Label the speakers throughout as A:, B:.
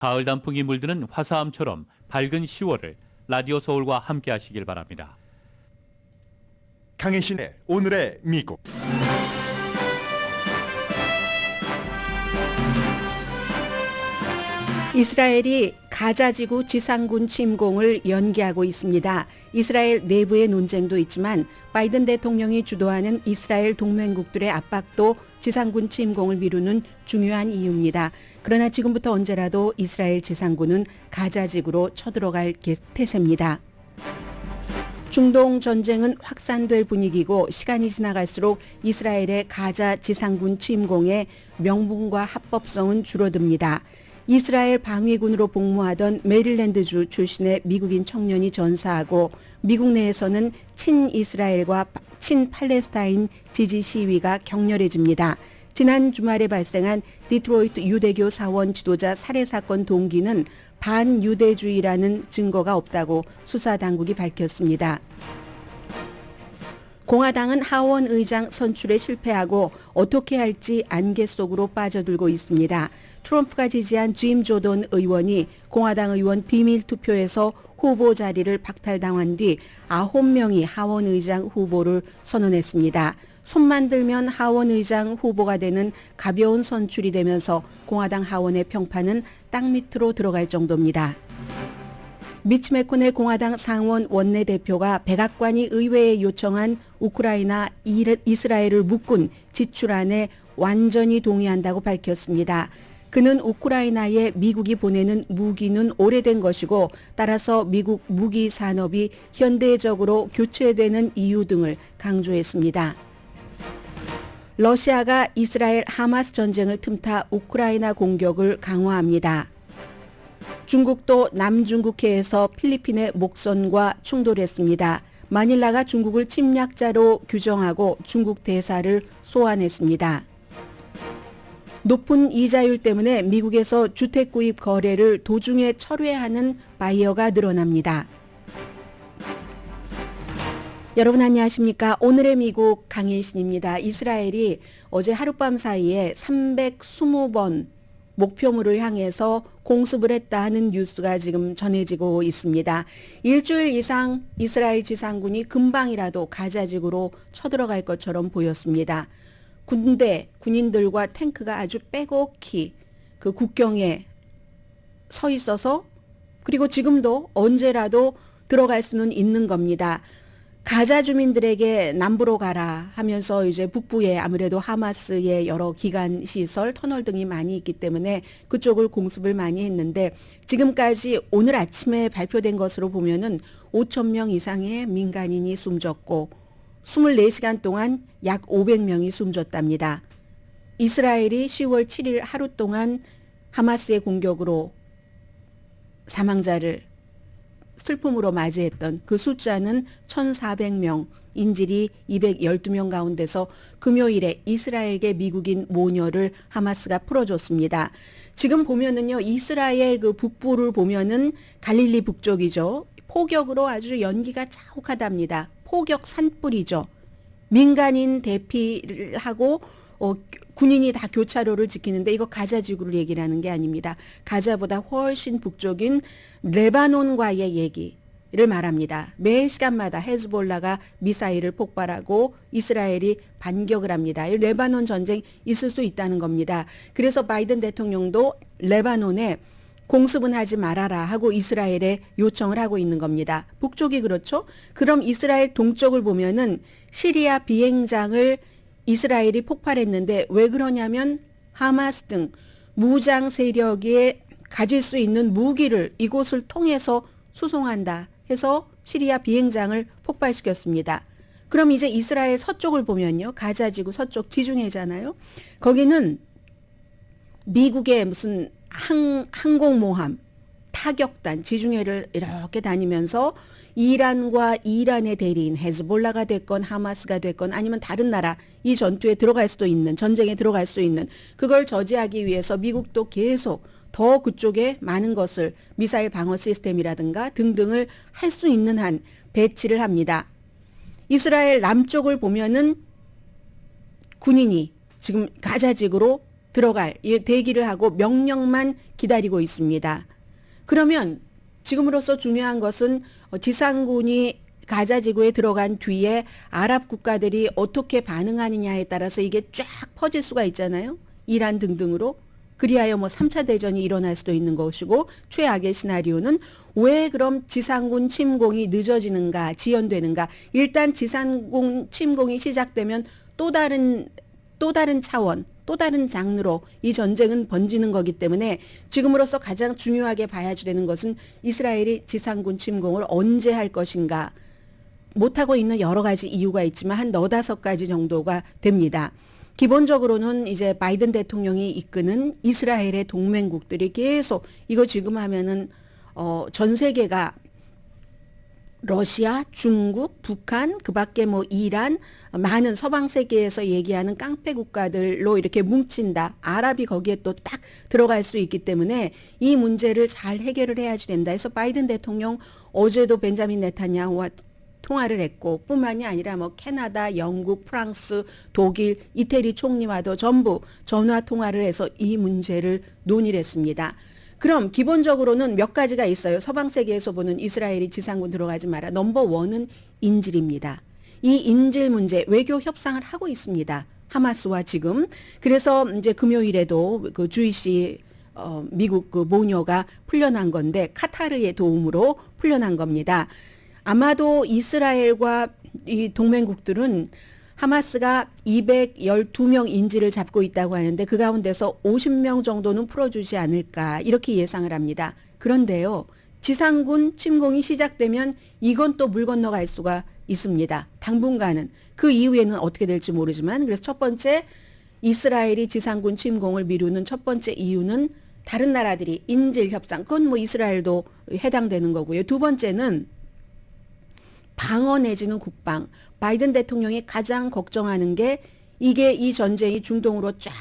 A: 가을 단풍이 물드는 화사함처럼 밝은 10월을 라디오 서울과 함께 하시길 바랍니다.
B: 강혜신의 오늘의 미국.
C: 이스라엘이 가자지구 지상군 침공을 연기하고 있습니다. 이스라엘 내부의 논쟁도 있지만 바이든 대통령이 주도하는 이스라엘 동맹국들의 압박도 지상군 침공을 미루는 중요한 이유입니다. 그러나 지금부터 언제라도 이스라엘 지상군은 가자지구로 쳐들어갈 태세입니다. 중동 전쟁은 확산될 분위기고 시간이 지나갈수록 이스라엘의 가자 지상군 침공의 명분과 합법성은 줄어듭니다. 이스라엘 방위군으로 복무하던 메릴랜드주 출신의 미국인 청년이 전사하고 미국 내에서는 친이스라엘과 친팔레스타인 지지 시위가 격렬해집니다. 지난 주말에 발생한 디트로이트 유대교 사원 지도자 살해 사건 동기는 반유대주의라는 증거가 없다고 수사당국이 밝혔습니다. 공화당은 하원 의장 선출에 실패하고 어떻게 할지 안개 속으로 빠져들고 있습니다. 트럼프가 지지한 짐 조던 의원이 공화당 의원 비밀 투표에서 후보 자리를 박탈당한 뒤 9명이 하원 의장 후보를 선언했습니다. 손만 들면 하원 의장 후보가 되는 가벼운 선출이 되면서 공화당 하원의 평판은 땅 밑으로 들어갈 정도입니다. 미치 매코넬 공화당 상원 원내대표가 백악관이 의회에 요청한 우크라이나 이스라엘을 묶은 지출안에 완전히 동의한다고 밝혔습니다. 그는 우크라이나에 미국이 보내는 무기는 오래된 것이고 따라서 미국 무기 산업이 현대적으로 교체되는 이유 등을 강조했습니다. 러시아가 이스라엘 하마스 전쟁을 틈타 우크라이나 공격을 강화합니다. 중국도 남중국해에서 필리핀의 목선과 충돌했습니다. 마닐라가 중국을 침략자로 규정하고 중국 대사를 소환했습니다. 높은 이자율 때문에 미국에서 주택 구입 거래를 도중에 철회하는 바이어가 늘어납니다. 여러분 안녕하십니까? 오늘의 미국 강혜신입니다. 이스라엘이 어제 하룻밤 사이에 320번 목표물을 향해서 공습을 했다 하는 뉴스가 지금 전해지고 있습니다. 일주일 이상 이스라엘 지상군이 금방이라도 가자지구로 쳐들어갈 것처럼 보였습니다. 군인들과 탱크가 아주 빼곡히 그 국경에 서 있어서 그리고 지금도 언제라도 들어갈 수는 있는 겁니다. 가자 주민들에게 남부로 가라 하면서 이제 북부에 아무래도 하마스의 여러 기관 시설, 터널 등이 많이 있기 때문에 그쪽을 공습을 많이 했는데 지금까지 오늘 아침에 발표된 것으로 보면은 5,000명 이상의 민간인이 숨졌고 24시간 동안 약 500명이 숨졌답니다. 이스라엘이 10월 7일 하루 동안 하마스의 공격으로 사망자를 슬픔으로 맞이했던 그 숫자는 1,400명, 인질이 212명 가운데서 금요일에 이스라엘계 미국인 모녀를 하마스가 풀어줬습니다. 지금 보면은요, 이스라엘 그 북부를 보면은 갈릴리 북쪽이죠. 포격으로 아주 연기가 자욱하답니다. 포격 산불이죠. 민간인 대피를 하고 군인이 다 교차로를 지키는데 이거 가자지구를 얘기를 하는 게 아닙니다. 가자보다 훨씬 북쪽인 레바논과의 얘기를 말합니다. 매 시간마다 헤즈볼라가 미사일을 폭발하고 이스라엘이 반격을 합니다. 레바논 전쟁 있을 수 있다는 겁니다. 그래서 바이든 대통령도 레바논에 공습은 하지 말아라 하고 이스라엘에 요청을 하고 있는 겁니다. 북쪽이 그렇죠? 그럼 이스라엘 동쪽을 보면은 시리아 비행장을 이스라엘이 폭발했는데 왜 그러냐면 하마스 등 무장 세력이 가질 수 있는 무기를 이곳을 통해서 수송한다 해서 시리아 비행장을 폭발시켰습니다. 그럼 이제 이스라엘 서쪽을 보면요. 가자지구 서쪽 지중해잖아요. 거기는 미국의 무슨 항공모함, 타격단, 지중해를 이렇게 다니면서 이란과 이란의 대리인 헤즈볼라가 됐건 하마스가 됐건 아니면 다른 나라 이 전투에 들어갈 수도 있는 전쟁에 들어갈 수 있는 그걸 저지하기 위해서 미국도 계속 더 그쪽에 많은 것을 미사일 방어 시스템이라든가 등등을 할 수 있는 한 배치를 합니다. 이스라엘 남쪽을 보면은 군인이 지금 가자지구로 들어갈 대기를 하고 명령만 기다리고 있습니다. 그러면 지금으로서 중요한 것은 지상군이 가자 지구에 들어간 뒤에 아랍 국가들이 어떻게 반응하느냐에 따라서 이게 쫙 퍼질 수가 있잖아요. 이란 등등으로. 그리하여 3차 대전이 일어날 수도 있는 것이고, 최악의 시나리오는 왜 그럼 지상군 침공이 늦어지는가, 지연되는가. 일단 지상군 침공이 시작되면 또 다른 차원, 또 다른 장르로 이 전쟁은 번지는 거기 때문에 지금으로서 가장 중요하게 봐야지 되는 것은 이스라엘이 지상군 침공을 언제 할 것인가. 못하고 있는 여러 가지 이유가 있지만 한 4-5가지 정도가 됩니다. 기본적으로는 이제 바이든 대통령이 이끄는 이스라엘의 동맹국들이 계속 이거 지금 하면은 전 세계가 러시아, 중국, 북한, 그밖에 이란, 많은 서방 세계에서 얘기하는 깡패 국가들로 이렇게 뭉친다. 아랍이 거기에 또 딱 들어갈 수 있기 때문에 이 문제를 잘 해결을 해야지 된다. 해서 바이든 대통령 어제도 벤자민 네타냐후와 통화를 했고, 뿐만이 아니라 캐나다, 영국, 프랑스, 독일, 이태리 총리와도 전부 전화 통화를 해서 이 문제를 논의를 했습니다. 그럼 기본적으로는 몇 가지가 있어요. 서방 세계에서 보는 이스라엘이 지상군 들어가지 마라. 넘버 원은 인질입니다. 이 인질 문제 외교 협상을 하고 있습니다. 하마스와 지금. 그래서 이제 금요일에도 그 주이시 미국 그 모녀가 풀려난 건데 카타르의 도움으로 풀려난 겁니다. 아마도 이스라엘과 이 동맹국들은 하마스가 212명 인질을 잡고 있다고 하는데 그 가운데서 50명 정도는 풀어주지 않을까 이렇게 예상을 합니다. 그런데요. 지상군 침공이 시작되면 이건 또 물 건너갈 수가 있습니다. 당분간은. 그 이후에는 어떻게 될지 모르지만 그래서 첫 번째 이스라엘이 지상군 침공을 미루는 첫 번째 이유는 다른 나라들이 인질 협상. 그건 이스라엘도 해당되는 거고요. 두 번째는 방어 내지는 국방. 바이든 대통령이 가장 걱정하는 게 이게 이 전쟁이 중동으로 쫙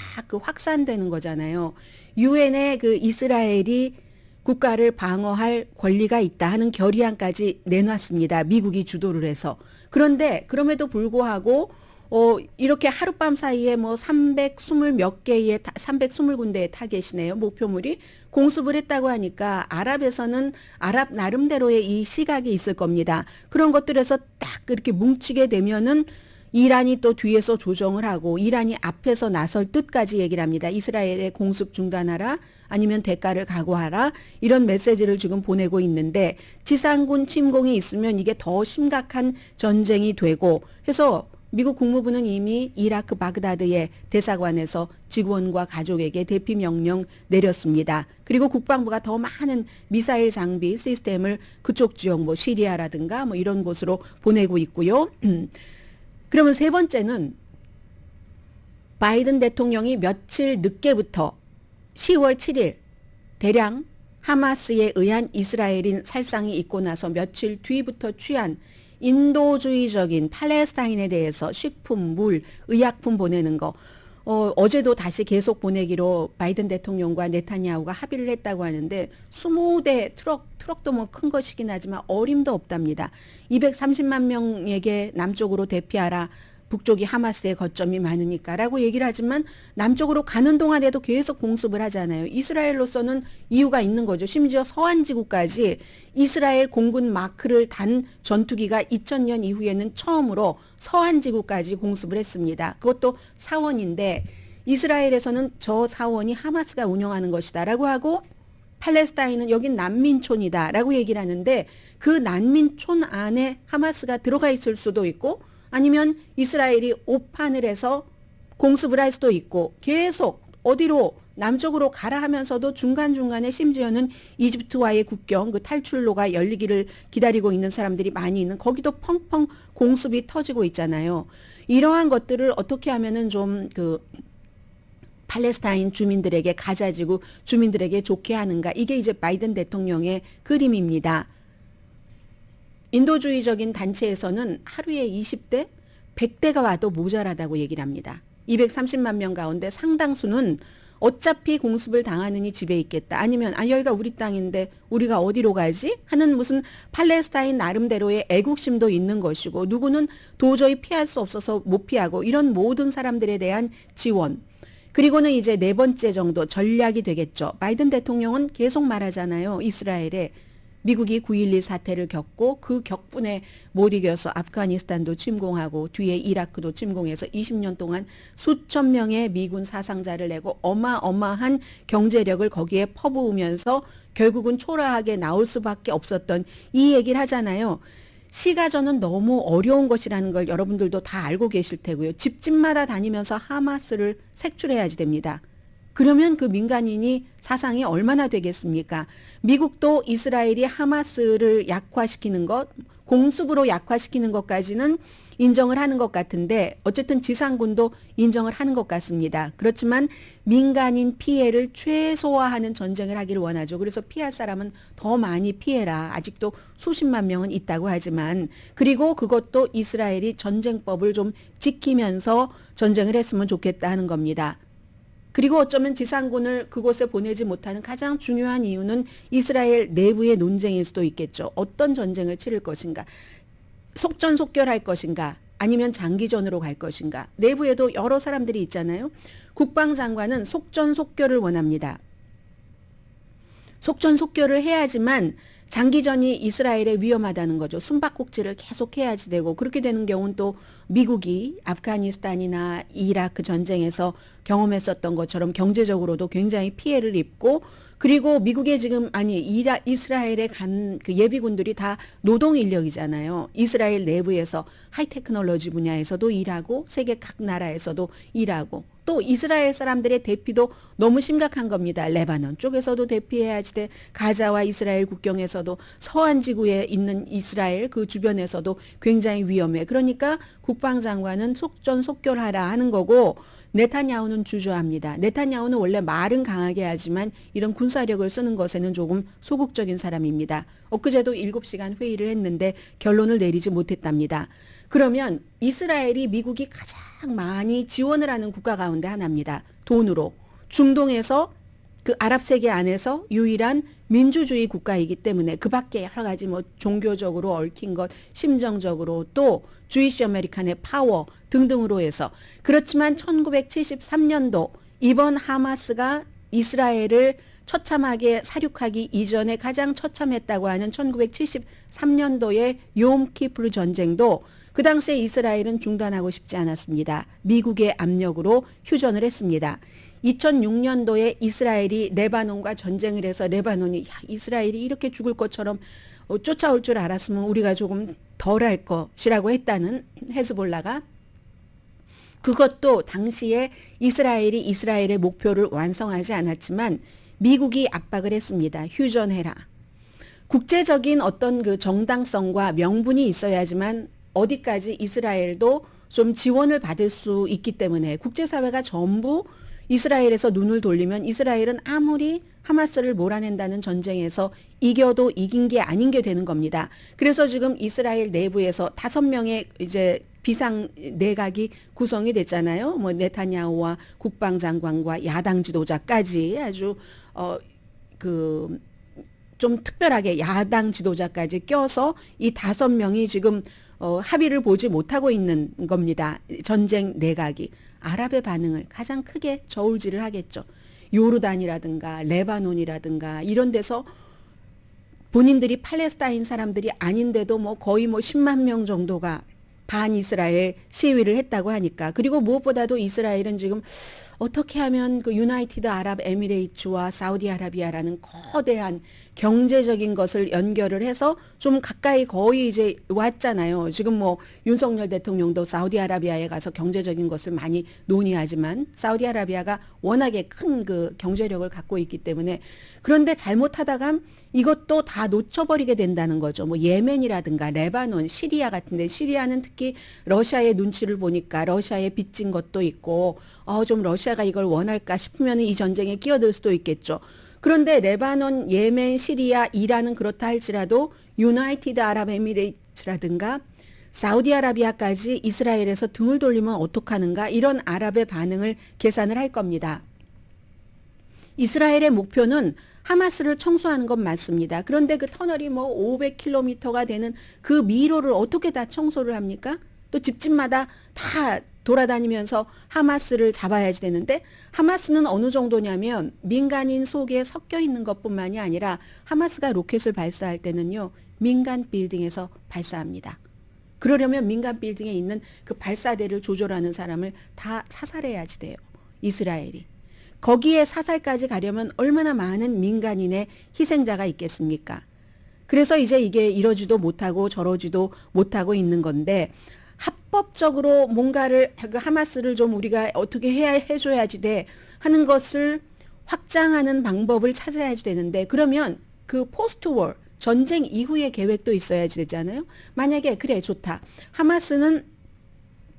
C: 확산되는 거잖아요. 유엔에 그 이스라엘이 국가를 방어할 권리가 있다 하는 결의안까지 내놨습니다. 미국이 주도를 해서. 그런데 그럼에도 불구하고 이렇게 하룻밤 사이에 320 몇 개의 320군데의 타겟이네요. 목표물이 공습을 했다고 하니까 아랍에서는 아랍 나름대로의 이 시각이 있을 겁니다. 그런 것들에서 딱 그렇게 뭉치게 되면은 이란이 또 뒤에서 조정을 하고 이란이 앞에서 나설 뜻까지 얘기를 합니다. 이스라엘의 공습 중단하라 아니면 대가를 각오하라 이런 메시지를 지금 보내고 있는데 지상군 침공이 있으면 이게 더 심각한 전쟁이 되고 해서 미국 국무부는 이미 이라크 바그다드의 대사관에서 직원과 가족에게 대피 명령 내렸습니다. 그리고 국방부가 더 많은 미사일 장비 시스템을 그쪽 지역 시리아라든가 이런 곳으로 보내고 있고요. 그러면 세 번째는 바이든 대통령이 며칠 늦게부터 10월 7일 대량 하마스에 의한 이스라엘인 살상이 있고 나서 며칠 뒤부터 취한 인도주의적인 팔레스타인에 대해서 식품, 물, 의약품 보내는 거 어제도 다시 계속 보내기로 바이든 대통령과 네타냐후가 합의를 했다고 하는데 20대 트럭도 큰 것이긴 하지만 어림도 없답니다. 230만 명에게 남쪽으로 대피하라. 북쪽이 하마스의 거점이 많으니까라고 얘기를 하지만 남쪽으로 가는 동안에도 계속 공습을 하잖아요. 이스라엘로서는 이유가 있는 거죠. 심지어 서한지구까지 이스라엘 공군 마크를 단 전투기가 2000년 이후에는 처음으로 서한지구까지 공습을 했습니다. 그것도 사원인데 이스라엘에서는 저 사원이 하마스가 운영하는 것이다라고 하고 팔레스타인은 여긴 난민촌이다라고 얘기를 하는데 그 난민촌 안에 하마스가 들어가 있을 수도 있고 아니면 이스라엘이 오판을 해서 공습을 할 수도 있고 계속 어디로 남쪽으로 가라 하면서도 중간중간에 심지어는 이집트와의 국경 그 탈출로가 열리기를 기다리고 있는 사람들이 많이 있는 거기도 펑펑 공습이 터지고 있잖아요. 이러한 것들을 어떻게 하면은 좀 팔레스타인 주민들에게 가자지구 주민들에게 좋게 하는가 이게 이제 바이든 대통령의 그림입니다. 인도주의적인 단체에서는 하루에 20대, 100대가 와도 모자라다고 얘기를 합니다. 230만 명 가운데 상당수는 어차피 공습을 당하느니 집에 있겠다. 아니면 여기가 우리 땅인데 우리가 어디로 가지? 하는 무슨 팔레스타인 나름대로의 애국심도 있는 것이고 누구는 도저히 피할 수 없어서 못 피하고 이런 모든 사람들에 대한 지원. 그리고는 이제 네 번째 정도 전략이 되겠죠. 바이든 대통령은 계속 말하잖아요. 이스라엘에 미국이 9.12 사태를 겪고 그 격분에 못 이겨서 아프가니스탄도 침공하고 뒤에 이라크도 침공해서 20년 동안 수천 명의 미군 사상자를 내고 어마어마한 경제력을 거기에 퍼부으면서 결국은 초라하게 나올 수밖에 없었던 이 얘기를 하잖아요. 시가전은 너무 어려운 것이라는 걸 여러분들도 다 알고 계실 테고요. 집집마다 다니면서 하마스를 색출해야지 됩니다. 그러면 그 민간인이 사상이 얼마나 되겠습니까? 미국도 이스라엘이 하마스를 약화시키는 것, 공습으로 약화시키는 것까지는 인정을 하는 것 같은데 어쨌든 지상군도 인정을 하는 것 같습니다. 그렇지만 민간인 피해를 최소화하는 전쟁을 하기를 원하죠. 그래서 피할 사람은 더 많이 피해라. 아직도 수십만 명은 있다고 하지만 그리고 그것도 이스라엘이 전쟁법을 좀 지키면서 전쟁을 했으면 좋겠다 하는 겁니다. 그리고 어쩌면 지상군을 그곳에 보내지 못하는 가장 중요한 이유는 이스라엘 내부의 논쟁일 수도 있겠죠. 어떤 전쟁을 치를 것인가. 속전속결할 것인가. 아니면 장기전으로 갈 것인가. 내부에도 여러 사람들이 있잖아요. 국방장관은 속전속결을 원합니다. 속전속결을 해야지만 장기전이 이스라엘에 위험하다는 거죠. 숨바꼭질을 계속 해야지 되고 그렇게 되는 경우는 또 미국이 아프가니스탄이나 이라크 전쟁에서 경험했었던 것처럼 경제적으로도 굉장히 피해를 입고 그리고 미국에 지금 이스라엘에 간 그 예비군들이 다 노동 인력이잖아요. 이스라엘 내부에서 하이테크놀로지 분야에서도 일하고 세계 각 나라에서도 일하고 또 이스라엘 사람들의 대피도 너무 심각한 겁니다. 레바논 쪽에서도 대피해야지 돼. 가자와 이스라엘 국경에서도 서한 지구에 있는 이스라엘 그 주변에서도 굉장히 위험해. 그러니까 국방장관은 속전속결하라 하는 거고 네타냐후는 주저합니다. 네타냐후는 원래 말은 강하게 하지만 이런 군사력을 쓰는 것에는 조금 소극적인 사람입니다. 엊그제도 7시간 회의를 했는데 결론을 내리지 못했답니다. 그러면 이스라엘이 미국이 가장 많이 지원을 하는 국가 가운데 하나입니다. 돈으로. 중동에서 그 아랍 세계 안에서 유일한 민주주의 국가이기 때문에 그 밖에 여러 가지 뭐 종교적으로 얽힌 것, 심정적으로 또 주이시 아메리칸의 파워 등등으로 해서 그렇지만 1973년도 이번 하마스가 이스라엘을 처참하게 사륙하기 이전에 가장 처참했다고 하는 1973년도의 욤키푸르 전쟁도 그 당시에 이스라엘은 중단하고 싶지 않았습니다. 미국의 압력으로 휴전을 했습니다. 2006년도에 이스라엘이 레바논과 전쟁을 해서 레바논이 이스라엘이 이렇게 죽을 것처럼 쫓아올 줄 알았으면 우리가 조금 덜 할 것이라고 했다는 헤즈볼라가 그것도 당시에 이스라엘이 이스라엘의 목표를 완성하지 않았지만 미국이 압박을 했습니다. 휴전해라. 국제적인 어떤 그 정당성과 명분이 있어야지만 어디까지 이스라엘도 좀 지원을 받을 수 있기 때문에 국제사회가 전부 이스라엘에서 눈을 돌리면 이스라엘은 아무리 하마스를 몰아낸다는 전쟁에서 이겨도 이긴 게 아닌 게 되는 겁니다. 그래서 지금 이스라엘 내부에서 5명의 이제 비상 내각이 구성이 됐잖아요. 뭐 네타냐후와 국방장관과 야당 지도자까지 아주 좀 특별하게 야당 지도자까지 껴서 이 5명이 지금 합의를 보지 못하고 있는 겁니다. 전쟁 내각이. 아랍의 반응을 가장 크게 저울질을 하겠죠. 요르단이라든가 레바논이라든가 이런 데서 본인들이 팔레스타인 사람들이 아닌데도 뭐 거의 10만 명 정도가 반이스라엘 시위를 했다고 하니까 그리고 무엇보다도 이스라엘은 지금 어떻게 하면 그 유나이티드 아랍 에미레이츠와 사우디아라비아라는 거대한 경제적인 것을 연결을 해서 좀 가까이 거의 이제 왔잖아요. 지금 뭐 윤석열 대통령도 사우디아라비아에 가서 경제적인 것을 많이 논의하지만 사우디아라비아가 워낙에 큰 그 경제력을 갖고 있기 때문에 그런데 잘못하다가 이것도 다 놓쳐버리게 된다는 거죠. 뭐 예멘이라든가 레바논, 시리아 같은데 시리아는 특히 러시아의 눈치를 보니까 러시아에 빚진 것도 있고 좀 러시아가 이걸 원할까 싶으면 이 전쟁에 끼어들 수도 있겠죠. 그런데 레바논, 예멘, 시리아, 이란은 그렇다 할지라도 유나이티드 아랍 에미레이트라든가 사우디아라비아까지 이스라엘에서 등을 돌리면 어떡하는가 이런 아랍의 반응을 계산을 할 겁니다. 이스라엘의 목표는 하마스를 청소하는 건 맞습니다. 그런데 그 터널이 500km가 되는 그 미로를 어떻게 다 청소를 합니까? 또 집집마다 다 돌아다니면서 하마스를 잡아야지 되는데 하마스는 어느 정도냐면 민간인 속에 섞여 있는 것뿐만이 아니라 하마스가 로켓을 발사할 때는요. 민간 빌딩에서 발사합니다. 그러려면 민간 빌딩에 있는 그 발사대를 조절하는 사람을 다 사살해야지 돼요. 이스라엘이. 거기에 사살까지 가려면 얼마나 많은 민간인의 희생자가 있겠습니까? 그래서 이제 이게 이러지도 못하고 저러지도 못하고 있는 건데 합법적으로 뭔가를 하마스를 좀 우리가 어떻게 해줘야지 돼 하는 것을 확장하는 방법을 찾아야지 되는데 그러면 그 포스트 월 전쟁 이후의 계획도 있어야지 되잖아요. 만약에 그래 좋다. 하마스는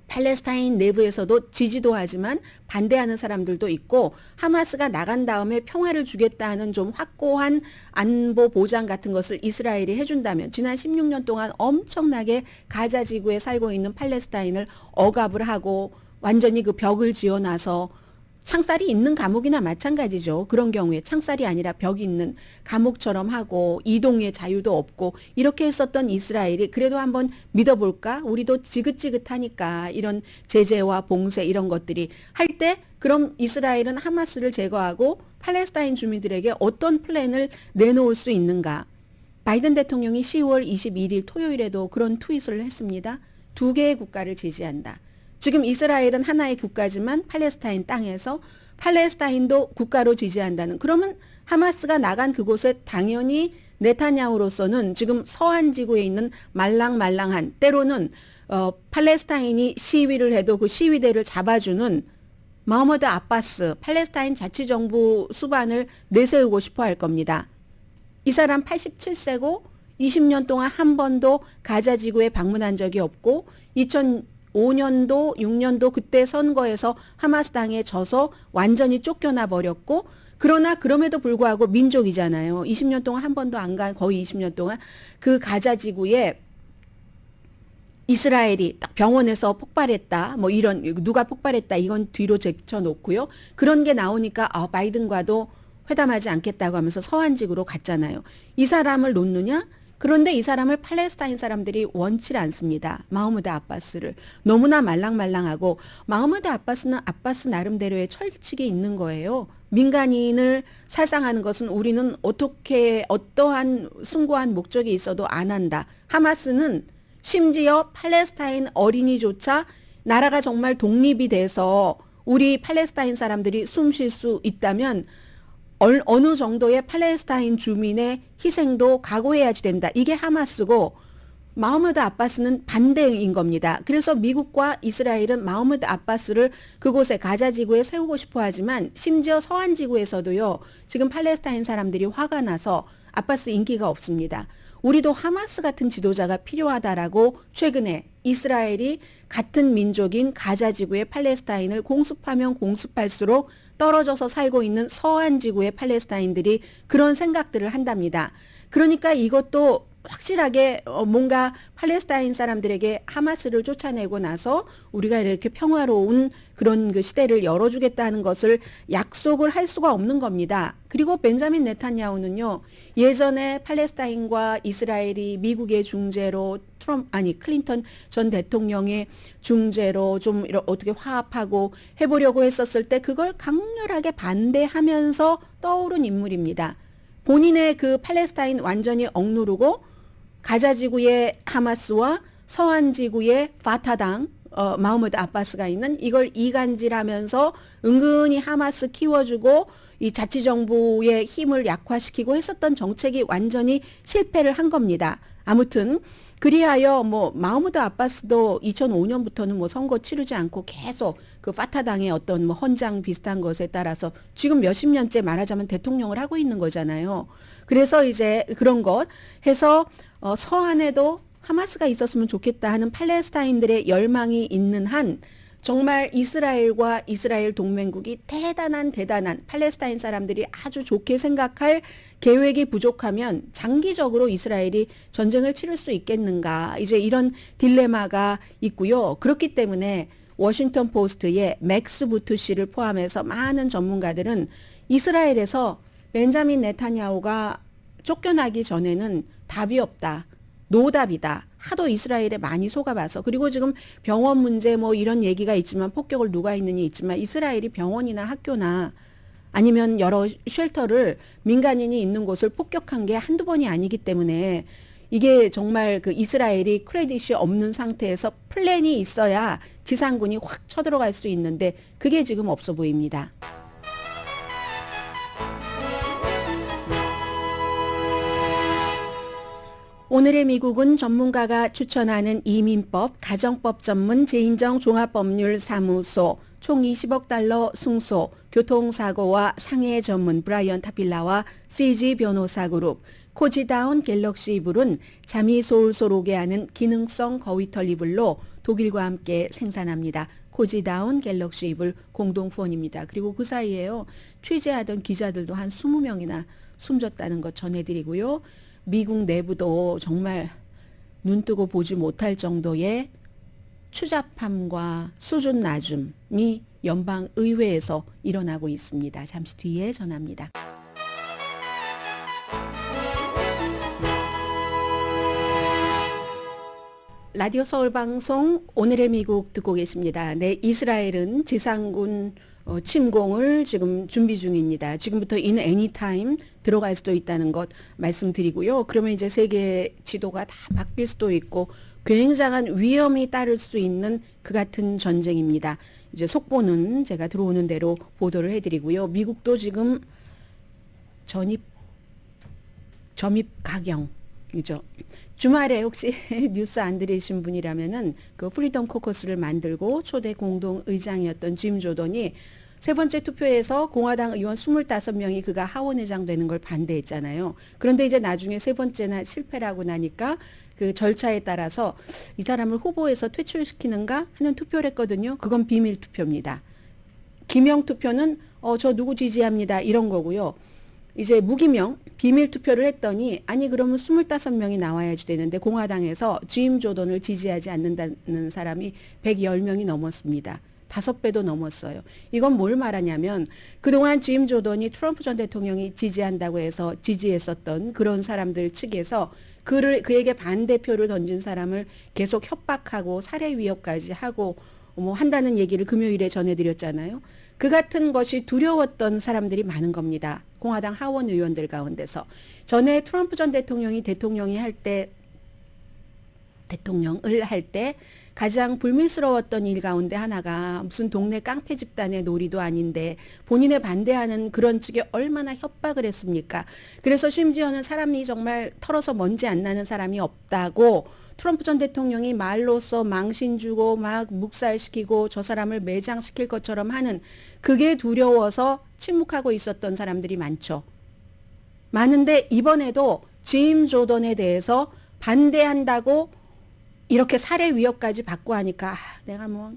C: 팔레스타인 내부에서도 지지도 하지만 반대하는 사람들도 있고 하마스가 나간 다음에 평화를 주겠다는 좀 확고한 안보 보장 같은 것을 이스라엘이 해준다면 지난 16년 동안 엄청나게 가자 지구에 살고 있는 팔레스타인을 억압을 하고 완전히 그 벽을 지어놔서 창살이 있는 감옥이나 마찬가지죠. 그런 경우에 창살이 아니라 벽이 있는 감옥처럼 하고 이동의 자유도 없고 이렇게 했었던 이스라엘이 그래도 한번 믿어볼까? 우리도 지긋지긋하니까 이런 제재와 봉쇄 이런 것들이 할 때 그럼 이스라엘은 하마스를 제거하고 팔레스타인 주민들에게 어떤 플랜을 내놓을 수 있는가? 바이든 대통령이 10월 21일 토요일에도 그런 트윗을 했습니다. 2개의 국가를 지지한다. 지금 이스라엘은 하나의 국가지만 팔레스타인 땅에서 팔레스타인도 국가로 지지한다는 그러면 하마스가 나간 그곳에 당연히 네타냐후로서는 지금 서한 지구에 있는 말랑말랑한 때로는 팔레스타인이 시위를 해도 그 시위대를 잡아주는 마흐무드 아바스 팔레스타인 자치정부 수반을 내세우고 싶어 할 겁니다. 이 사람 87세고 20년 동안 한 번도 가자 지구에 방문한 적이 없고 2005년도, 6년도 그때 선거에서 하마스 당에 져서 완전히 쫓겨나 버렸고 그러나 그럼에도 불구하고 민족이잖아요. 20년 동안 한 번도 안 간 거의 20년 동안 그 가자 지구에 이스라엘이 딱 병원에서 폭발했다. 뭐 이런 누가 폭발했다. 이건 뒤로 제쳐놓고요. 그런 게 나오니까 바이든과도 회담하지 않겠다고 하면서 서한 지구로 갔잖아요. 이 사람을 놓느냐? 그런데 이 사람을 팔레스타인 사람들이 원치 않습니다. 마흐무드 아바스를. 너무나 말랑말랑하고 마흐무드 아바스는 아바스 나름대로의 철칙이 있는 거예요. 민간인을 살상하는 것은 우리는 어떻게 어떠한 숭고한 목적이 있어도 안 한다. 하마스는 심지어 팔레스타인 어린이조차 나라가 정말 독립이 돼서 우리 팔레스타인 사람들이 숨 쉴 수 있다면 어느 정도의 팔레스타인 주민의 희생도 각오해야지 된다. 이게 하마스고 마흐무드 아바스는 반대인 겁니다. 그래서 미국과 이스라엘은 마흐무드 아바스를 그곳에 가자 지구에 세우고 싶어 하지만 심지어 서한 지구에서도요. 지금 팔레스타인 사람들이 화가 나서 아바스 인기가 없습니다. 우리도 하마스 같은 지도자가 필요하다라고 최근에 이스라엘이 같은 민족인 가자 지구의 팔레스타인을 공습하면 공습할수록 떨어져서 살고 있는 서한 지구의 팔레스타인들이 그런 생각들을 한답니다. 그러니까 이것도 확실하게 뭔가 팔레스타인 사람들에게 하마스를 쫓아내고 나서 우리가 이렇게 평화로운 그런 그 시대를 열어주겠다는 것을 약속을 할 수가 없는 겁니다. 그리고 벤자민 네타냐후는요. 예전에 팔레스타인과 이스라엘이 미국의 중재로 클린턴 전 대통령의 중재로 좀 어떻게 화합하고 해보려고 했었을 때 그걸 강렬하게 반대하면서 떠오른 인물입니다. 본인의 그 팔레스타인 완전히 억누르고 가자 지구의 하마스와 서한 지구의 파타당 마흐무드 아바스가 있는 이걸 이간질하면서 은근히 하마스 키워주고 이 자치정부의 힘을 약화시키고 했었던 정책이 완전히 실패를 한 겁니다. 아무튼 그리하여 뭐 마흐무드 아바스도 2005년부터는 뭐 선거 치르지 않고 계속 그 파타당의 어떤 뭐 헌장 비슷한 것에 따라서 지금 몇십 년째 말하자면 대통령을 하고 있는 거잖아요. 그래서 이제 그런 것 해서 서한에도 하마스가 있었으면 좋겠다 하는 팔레스타인들의 열망이 있는 한 정말 이스라엘과 이스라엘 동맹국이 대단한 팔레스타인 사람들이 아주 좋게 생각할 계획이 부족하면 장기적으로 이스라엘이 전쟁을 치를 수 있겠는가. 이제 이런 딜레마가 있고요. 그렇기 때문에 워싱턴 포스트의 맥스 부트 씨를 포함해서 많은 전문가들은 이스라엘에서 벤자민 네타냐후가 쫓겨나기 전에는 답이 없다. 노답이다. 하도 이스라엘에 많이 속아봐서. 그리고 지금 병원 문제 뭐 이런 얘기가 있지만 폭격을 누가 했느니 있지만 이스라엘이 병원이나 학교나 아니면 여러 쉘터를 민간인이 있는 곳을 폭격한 게 한두 번이 아니기 때문에 이게 정말 그 이스라엘이 크레딧이 없는 상태에서 플랜이 있어야 지상군이 확 쳐들어갈 수 있는데 그게 지금 없어 보입니다. 오늘의 미국은 전문가가 추천하는 이민법, 가정법 전문 재인정 종합법률사무소, 총 20억 달러 승소, 교통사고와 상해 전문 브라이언 타필라와 CG 변호사 그룹, 코지다운 갤럭시 이불은 잠이 솔솔 오게 하는 기능성 거위털 이불로 독일과 함께 생산합니다. 코지다운 갤럭시 이불 공동 후원입니다. 그리고 그 사이에요. 취재하던 기자들도 한 20명이나 숨졌다는 것 전해드리고요. 미국 내부도 정말 눈뜨고 보지 못할 정도의 추잡함과 수준 낮음이 연방의회에서 일어나고 있습니다. 잠시 뒤에 전합니다. 라디오 서울 방송 오늘의 미국 듣고 계십니다. 네, 이스라엘은 지상군 침공을 지금 준비 중입니다. 지금부터 in any time 들어갈 수도 있다는 것 말씀드리고요. 그러면 이제 세계 지도가 다 바뀔 수도 있고 굉장한 위험이 따를 수 있는 그 같은 전쟁입니다. 이제 속보는 제가 들어오는 대로 보도를 해드리고요. 미국도 지금 점입 가경이죠. 주말에 혹시 뉴스 안 들으신 분이라면은 그 프리덤 코커스를 만들고 초대 공동 의장이었던 짐 조던이 세 번째 투표에서 공화당 의원 25명이 그가 하원의장 되는 걸 반대했잖아요. 그런데 이제 나중에 세 번째나 실패를 하고 나니까 그 절차에 따라서 이 사람을 후보에서 퇴출시키는가 하는 투표를 했거든요. 그건 비밀 투표입니다. 기명 투표는 저 누구 지지합니다 이런 거고요. 이제 무기명 비밀 투표를 했더니 아니 그러면 25명이 나와야지 되는데 공화당에서 짐 조던을 지지하지 않는다는 사람이 110명이 넘었습니다. 5배도 넘었어요. 이건 뭘 말하냐면 그동안 짐 조던이 트럼프 전 대통령이 지지한다고 해서 지지했었던 그런 사람들 측에서 그에게 반대표를 던진 사람을 계속 협박하고 살해 위협까지 하고 뭐 한다는 얘기를 금요일에 전해드렸잖아요. 그 같은 것이 두려웠던 사람들이 많은 겁니다. 공화당 하원 의원들 가운데서. 전에 트럼프 전 대통령을 할 때 가장 불미스러웠던 일 가운데 하나가 무슨 동네 깡패 집단의 놀이도 아닌데 본인의 반대하는 그런 측에 얼마나 협박을 했습니까? 그래서 심지어는 사람이 정말 털어서 먼지 안 나는 사람이 없다고 트럼프 전 대통령이 말로써 망신 주고 막 묵살시키고 저 사람을 매장시킬 것처럼 하는 그게 두려워서 침묵하고 있었던 사람들이 많죠. 많은데 이번에도 짐 조던에 대해서 반대한다고 이렇게 살해 위협까지 받고 하니까 내가 뭐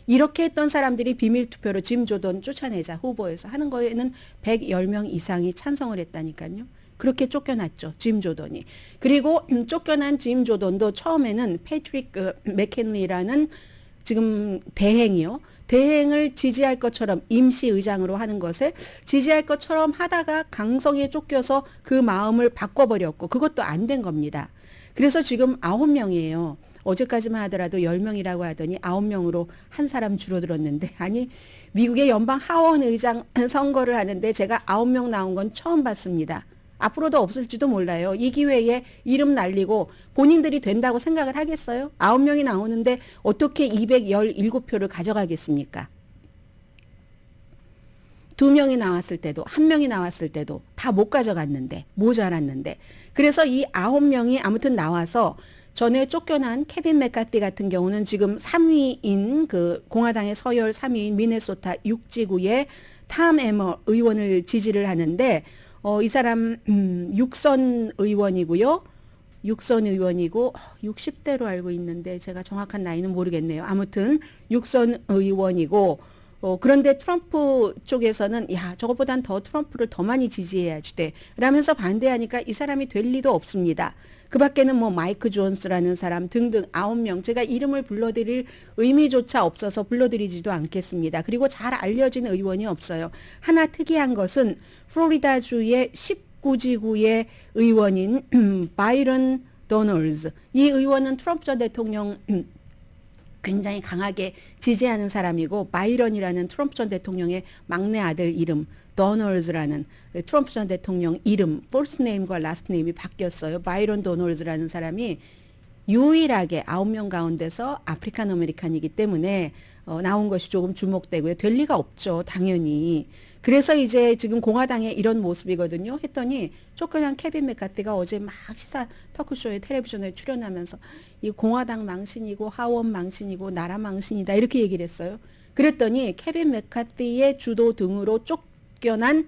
C: 이렇게 했던 사람들이 비밀 투표로 짐 조던 쫓아내자 후보에서 하는 거에는 110명 이상이 찬성을 했다니까요. 그렇게 쫓겨났죠. 짐 조던이. 그리고 쫓겨난 짐 조던도 처음에는 패트릭 맥켄리라는 지금 대행을 지지할 것처럼 임시 의장으로 하는 것을 지지할 것처럼 하다가 강성에 쫓겨서 그 마음을 바꿔버렸고 그것도 안 된 겁니다. 그래서 지금 9명이에요. 어제까지만 하더라도 10명이라고 하더니 9명으로 한 사람 줄어들었는데 아니 미국의 연방 하원 의장 선거를 하는데 제가 9명 나온 건 처음 봤습니다. 앞으로도 없을지도 몰라요. 이 기회에 이름 날리고 본인들이 된다고 생각을 하겠어요? 9명이 나오는데 어떻게 217표를 가져가겠습니까? 2명이 나왔을 때도 1명이 나왔을 때도 다 못 가져갔는데 모자랐는데 그래서 이 9명이 아무튼 나와서 전에 쫓겨난 케빈 맥카티 같은 경우는 지금 3위인 그 공화당의 서열 3위인 미네소타 6지구의 탐 에머 의원을 지지를 하는데 이 사람 육선 의원이고요. 60대로 알고 있는데 제가 정확한 나이는 모르겠네요. 아무튼 육선 의원이고 그런데 트럼프 쪽에서는 야 저것보단 더 트럼프를 더 많이 지지해야지 돼 라면서 반대하니까 이 사람이 될 리도 없습니다. 그 밖에는 뭐 마이크 존스라는 사람 등등 9명 제가 이름을 불러드릴 의미조차 없어서 불러드리지도 않겠습니다. 그리고 잘 알려진 의원이 없어요. 하나 특이한 것은 플로리다주의 19지구의 의원인 바이런 도널즈. 이 의원은 트럼프 전 대통령 굉장히 강하게 지지하는 사람이고 바이런이라는 트럼프 전 대통령의 막내 아들 이름 도널즈라는 트럼프 전 대통령 이름 first name과 last name이 바뀌었어요. 바이런 도널즈라는 사람이 유일하게 9명 가운데서 아프리칸 아메리칸이기 때문에 나온 것이 조금 주목되고요. 될 리가 없죠. 당연히. 그래서 이제 지금 공화당의 이런 모습이거든요. 했더니 쫓겨난 케빈 맥카티가 어제 막 시사 터크쇼에 텔레비전에 출연하면서 이 공화당 망신이고 하원 망신이고 나라 망신이다 이렇게 얘기를 했어요. 그랬더니 케빈 맥카티의 주도 등으로 쫓겨난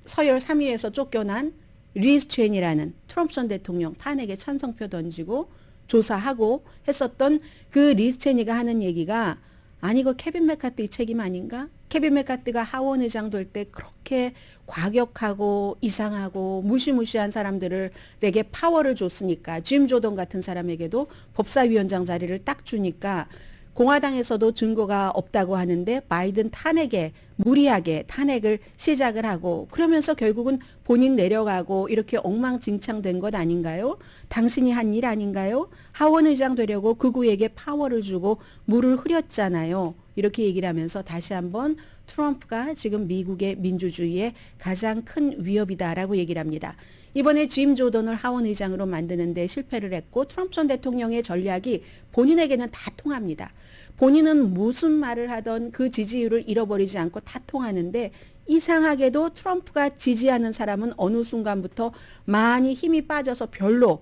C: 서열 3위에서 쫓겨난 리즈 체니라는 트럼프 전 대통령 탄핵에 찬성표 던지고 조사하고 했었던 그 리즈 체니가 하는 얘기가 아니 이거 케빈 맥카티 책임 아닌가? 케빈 맥카티가 하원 의장 될 때 그렇게 과격하고 이상하고 무시무시한 사람들에게 파워를 줬으니까 짐 조던 같은 사람에게도 법사위원장 자리를 딱 주니까 공화당에서도 증거가 없다고 하는데 바이든 탄핵에 무리하게 탄핵을 시작을 하고 그러면서 결국은 본인 내려가고 이렇게 엉망진창된 것 아닌가요? 당신이 한 일 아닌가요? 하원 의장 되려고 극우에게 파워를 주고 물을 흐렸잖아요. 이렇게 얘기를 하면서 다시 한번 트럼프가 지금 미국의 민주주의의 가장 큰 위협이다라고 얘기를 합니다. 이번에 짐 조던을 하원 의장으로 만드는데 실패를 했고 트럼프 전 대통령의 전략이 본인에게는 다 통합니다. 본인은 무슨 말을 하던 그 지지율을 잃어버리지 않고 다 통하는데 이상하게도 트럼프가 지지하는 사람은 어느 순간부터 많이 힘이 빠져서 별로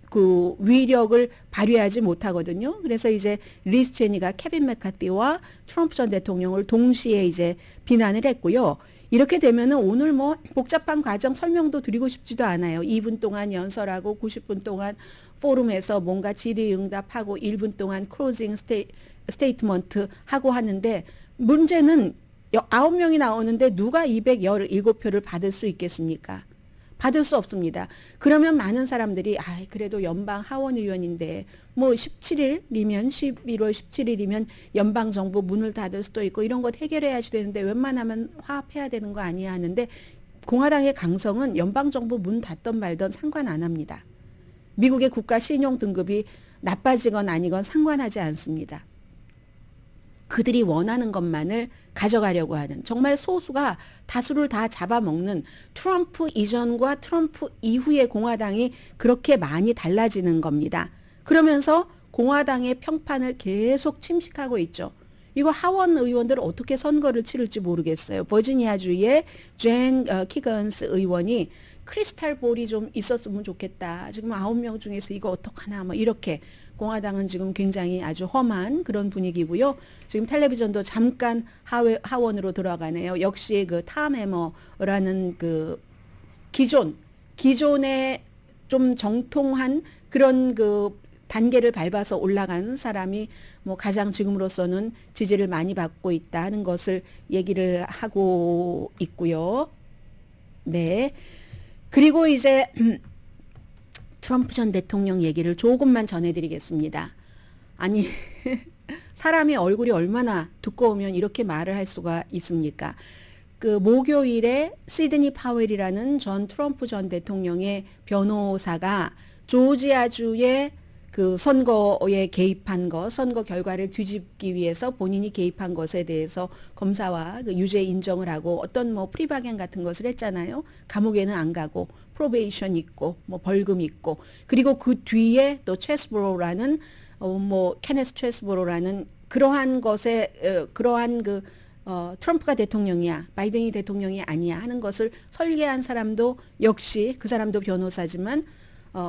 C: 그 위력을 발휘하지 못하거든요. 그래서 이제 리즈 체니가 케빈 맥카티와 트럼프 전 대통령을 동시에 이제 비난을 했고요. 이렇게 되면은 오늘 뭐 복잡한 과정 설명도 드리고 싶지도 않아요. 2분 동안 연설하고 90분 동안 포럼에서 뭔가 질의응답하고 1분 동안 클로징 스테이트먼트 하고 하는데 문제는 9명이 나오는데 누가 217표를 받을 수 있겠습니까? 받을 수 없습니다. 그러면 많은 사람들이 그래도 연방 하원 의원인데 뭐 17일이면 11월 17일이면 연방 정부 문을 닫을 수도 있고 이런 것 해결해야지 되는데 웬만하면 화합해야 되는 거 아니야 하는데 공화당의 강성은 연방 정부 문 닫던 말던 상관 안 합니다. 미국의 국가 신용 등급이 나빠지건 아니건 상관하지 않습니다. 그들이 원하는 것만을 가져가려고 하는 정말 소수가 다수를 다 잡아먹는 트럼프 이전과 트럼프 이후의 공화당이 그렇게 많이 달라지는 겁니다. 그러면서 공화당의 평판을 계속 침식하고 있죠. 이거 하원 의원들 어떻게 선거를 치를지 모르겠어요. 버지니아주의 젠 키건스 의원이 크리스탈 볼이 좀 있었으면 좋겠다. 지금 9명 중에서 이거 어떡하나 뭐 이렇게 공화당은 지금 굉장히 아주 험한 그런 분위기고요. 지금 텔레비전도 잠깐 하원으로 들어가네요. 역시 그 탐 해머라는 그 기존의 좀 정통한 그런 그 단계를 밟아서 올라간 사람이 뭐 가장 지금으로서는 지지를 많이 받고 있다 하는 것을 얘기를 하고 있고요. 네. 그리고 이제 트럼프 전 대통령 얘기를 조금만 전해드리겠습니다. 아니 사람이 얼굴이 얼마나 두꺼우면 이렇게 말을 할 수가 있습니까? 그 목요일에 시드니 파웰이라는 전 트럼프 전 대통령의 변호사가 조지아주의 그 선거에 개입한 것, 선거 결과를 뒤집기 위해서 본인이 개입한 것에 대해서 검사와 그 유죄 인정을 하고 어떤 뭐 프리바겐 같은 것을 했잖아요. 감옥에는 안 가고 프로베이션 있고 뭐 벌금 있고 그리고 그 뒤에 또 체스브로라는 케네스 체스브로라는 그러한 것에 그러한 그 트럼프가 대통령이야, 바이든이 대통령이 아니야 하는 것을 설계한 사람도 역시 그 사람도 변호사지만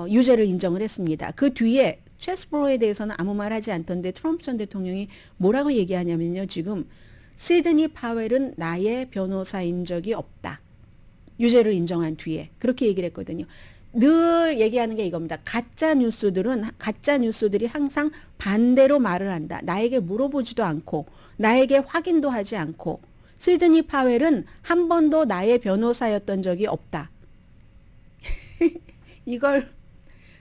C: 유죄를 인정을 했습니다. 그 뒤에 체스브로에 대해서는 아무 말 하지 않던데 트럼프 전 대통령이 뭐라고 얘기하냐면요. 지금 시드니 파웰은 나의 변호사인 적이 없다. 유죄를 인정한 뒤에 그렇게 얘기를 했거든요. 늘 얘기하는 게 이겁니다. 가짜 뉴스들이 항상 반대로 말을 한다. 나에게 물어보지도 않고 나에게 확인도 하지 않고 시드니 파웰은 한 번도 나의 변호사였던 적이 없다. 이걸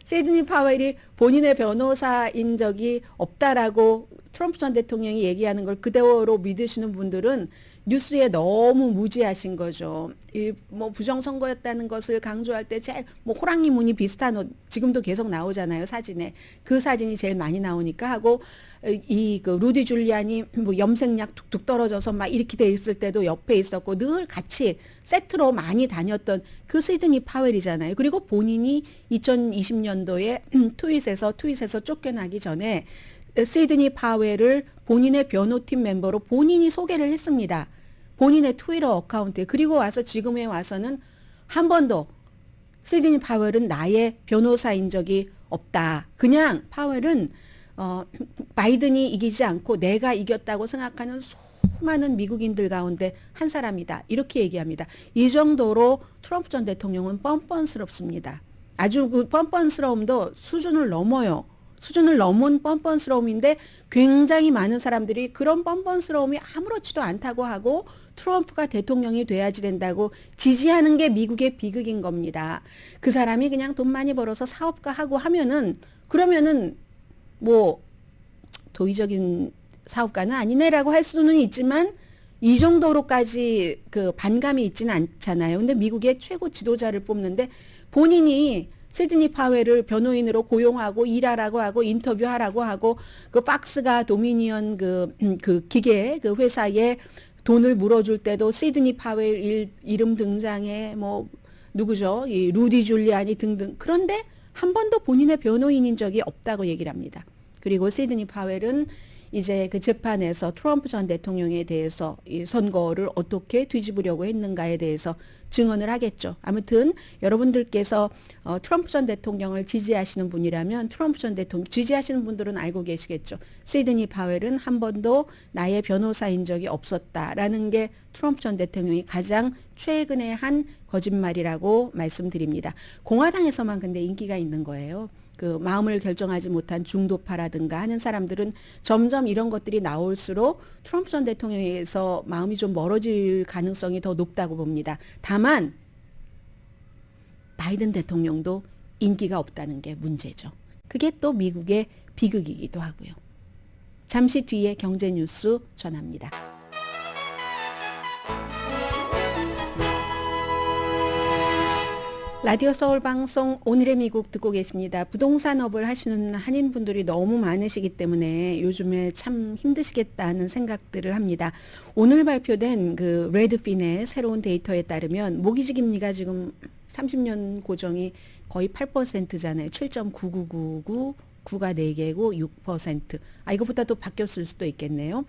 C: 시드니 파웰이 본인의 변호사인 적이 없다라고 트럼프 전 대통령이 얘기하는 걸 그대로 믿으시는 분들은 뉴스에 너무 무지하신 거죠. 이 뭐 부정선거였다는 것을 강조할 때 제일 뭐 호랑이 무늬 비슷한 옷 지금도 계속 나오잖아요, 사진에. 그 사진이 제일 많이 나오니까 하고 이 그 루디 줄리안이 뭐 염색약 툭툭 떨어져서 막 이렇게 돼 있을 때도 옆에 있었고 늘 같이 세트로 많이 다녔던 그 시드니 파웰이잖아요. 그리고 본인이 2020년도에 트윗에서 쫓겨나기 전에 시드니 파웰을 본인의 변호팀 멤버로 본인이 소개를 했습니다. 본인의 트위터 어카운트에. 그리고 와서 지금에 와서는 한 번도 시드니 파웰은 나의 변호사인 적이 없다. 그냥 파웰은 바이든이 이기지 않고 내가 이겼다고 생각하는 수많은 미국인들 가운데 한 사람이다. 이렇게 얘기합니다. 이 정도로 트럼프 전 대통령은 뻔뻔스럽습니다. 아주 그 뻔뻔스러움도 수준을 넘어요. 수준을 넘은 뻔뻔스러움인데 굉장히 많은 사람들이 그런 뻔뻔스러움이 아무렇지도 않다고 하고 트럼프가 대통령이 돼야지 된다고 지지하는 게 미국의 비극인 겁니다. 그 사람이 그냥 돈 많이 벌어서 사업가 하고 하면은 그러면은 뭐 도의적인 사업가는 아니네라고 할 수는 있지만 이 정도로까지 그 반감이 있지는 않잖아요. 근데 미국의 최고 지도자를 뽑는데 본인이 시드니 파웰을 변호인으로 고용하고 일하라고 하고 인터뷰하라고 하고 그 팍스가 도미니언 그 기계 그 회사에 돈을 물어줄 때도 시드니 파웰 이름 등장해 뭐 누구죠? 이 루디 줄리안이 등등. 그런데 한 번도 본인의 변호인인 적이 없다고 얘기를 합니다. 그리고 시드니 파웰은 이제 그 재판에서 트럼프 전 대통령에 대해서 이 선거를 어떻게 뒤집으려고 했는가에 대해서 증언을 하겠죠. 아무튼 여러분들께서 트럼프 전 대통령을 지지하시는 분이라면 트럼프 전 대통령 지지하시는 분들은 알고 계시겠죠. 시드니 파웰은 한 번도 나의 변호사인 적이 없었다라는 게 트럼프 전 대통령이 가장 최근에 한 거짓말이라고 말씀드립니다. 공화당에서만 근데 인기가 있는 거예요. 그 마음을 결정하지 못한 중도파라든가 하는 사람들은 점점 이런 것들이 나올수록 트럼프 전 대통령에서 마음이 좀 멀어질 가능성이 더 높다고 봅니다. 다만 바이든 대통령도 인기가 없다는 게 문제죠. 그게 또 미국의 비극이기도 하고요. 잠시 뒤에 경제 뉴스 전합니다. 라디오 서울 방송 오늘의 미국 듣고 계십니다. 부동산업을 하시는 한인분들이 너무 많으시기 때문에 요즘에 참 힘드시겠다는 생각들을 합니다. 오늘 발표된 그 레드핀의 새로운 데이터에 따르면 모기지 금리가 지금 30년 고정이 거의 8%잖아요. 7.9999, 9가 4개고 6%. 이거보다 또 바뀌었을 수도 있겠네요.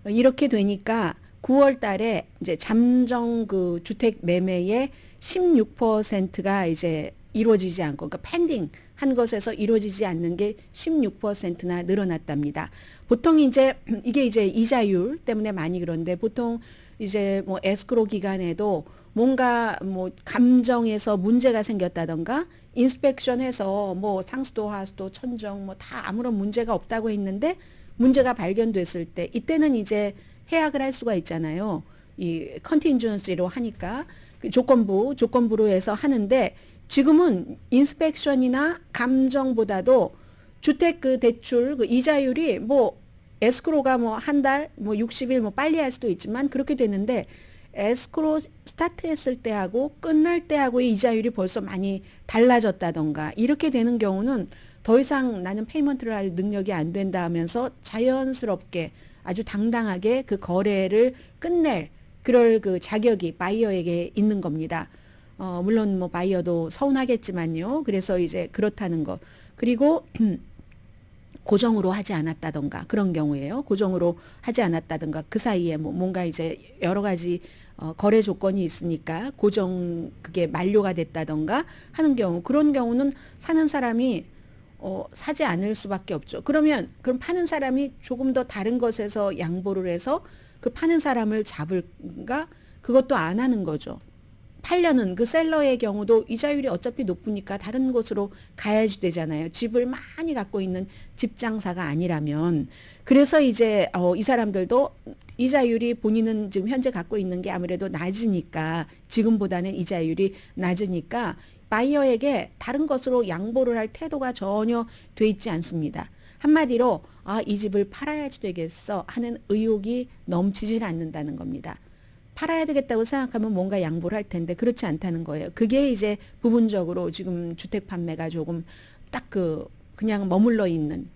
C: 이렇게 되니까 9월 달에 이제 잠정 그 주택 매매의 16%가 이제 이루어지지 않고, 그러니까 펜딩 한 것에서 이루어지지 않는 게 16%나 늘어났답니다. 보통 이제 이게 이제 이자율 때문에 많이 그런데 보통 이제 뭐 에스크로 기간에도 뭔가 뭐 감정에서 문제가 생겼다던가 인스펙션해서 뭐 상수도 하수도 천정 뭐 다 아무런 문제가 없다고 했는데 문제가 발견됐을 때 이때는 이제 해약을 할 수가 있잖아요. 이 컨틴전시로 하니까 그 조건부로 해서 하는데 지금은 인스펙션이나 감정보다도 주택 그 대출 그 이자율이 뭐 에스크로가 뭐 한 달 뭐 60일 뭐 빨리 할 수도 있지만 그렇게 되는데 에스크로 스타트했을 때하고 끝날 때하고의 이자율이 벌써 많이 달라졌다던가 이렇게 되는 경우는 더 이상 나는 페이먼트를 할 능력이 안 된다 하면서 자연스럽게 아주 당당하게 그 거래를 끝낼 그럴 그 자격이 바이어에게 있는 겁니다. 물론 뭐 바이어도 서운하겠지만요. 그래서 이제 그렇다는 거. 그리고 고정으로 하지 않았다던가 그런 경우에요. 고정으로 하지 않았다던가 그 사이에 뭐 뭔가 이제 여러 가지 거래 조건이 있으니까 고정 그게 만료가 됐다던가 하는 경우 그런 경우는 사는 사람이 사지 않을 수밖에 없죠. 그럼 파는 사람이 조금 더 다른 것에서 양보를 해서 그 파는 사람을 잡을까? 그것도 안 하는 거죠. 팔려는 그 셀러의 경우도 이자율이 어차피 높으니까 다른 곳으로 가야지 되잖아요. 집을 많이 갖고 있는 집장사가 아니라면. 그래서 이제 이 사람들도 이자율이 본인은 지금 현재 갖고 있는 게 아무래도 낮으니까 지금보다는 이자율이 낮으니까 바이어에게 다른 것으로 양보를 할 태도가 전혀 돼 있지 않습니다. 한마디로 이 집을 팔아야지 되겠어 하는 의욕이 넘치질 않는다는 겁니다. 팔아야 되겠다고 생각하면 뭔가 양보를 할 텐데 그렇지 않다는 거예요. 그게 이제 부분적으로 지금 주택 판매가 조금 딱 그냥 머물러 있는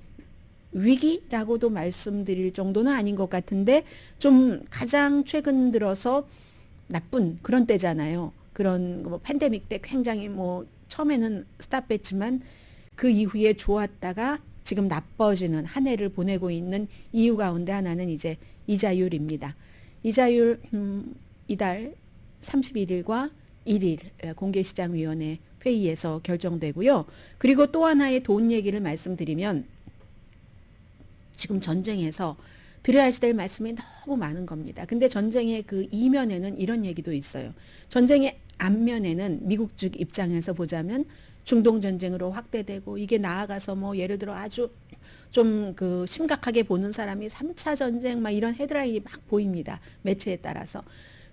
C: 위기라고도 말씀드릴 정도는 아닌 것 같은데 좀 가장 최근 들어서 나쁜 그런 때잖아요. 그런 뭐 팬데믹 때 굉장히 뭐 처음에는 스탑했지만 그 이후에 좋았다가 지금 나빠지는 한 해를 보내고 있는 이유 가운데 하나는 이제 이자율입니다. 이자율 이달 31일과 1일 공개시장위원회 회의에서 결정되고요. 그리고 또 하나의 돈 얘기를 말씀드리면 지금 전쟁에서 드려야 될 말씀이 너무 많은 겁니다. 근데 전쟁의 그 이면에는 이런 얘기도 있어요. 전쟁의 앞면에는 미국 측 입장에서 보자면 중동 전쟁으로 확대되고 이게 나아가서 뭐 예를 들어 아주 좀 그 심각하게 보는 사람이 3차 전쟁 막 이런 헤드라인이 막 보입니다. 매체에 따라서.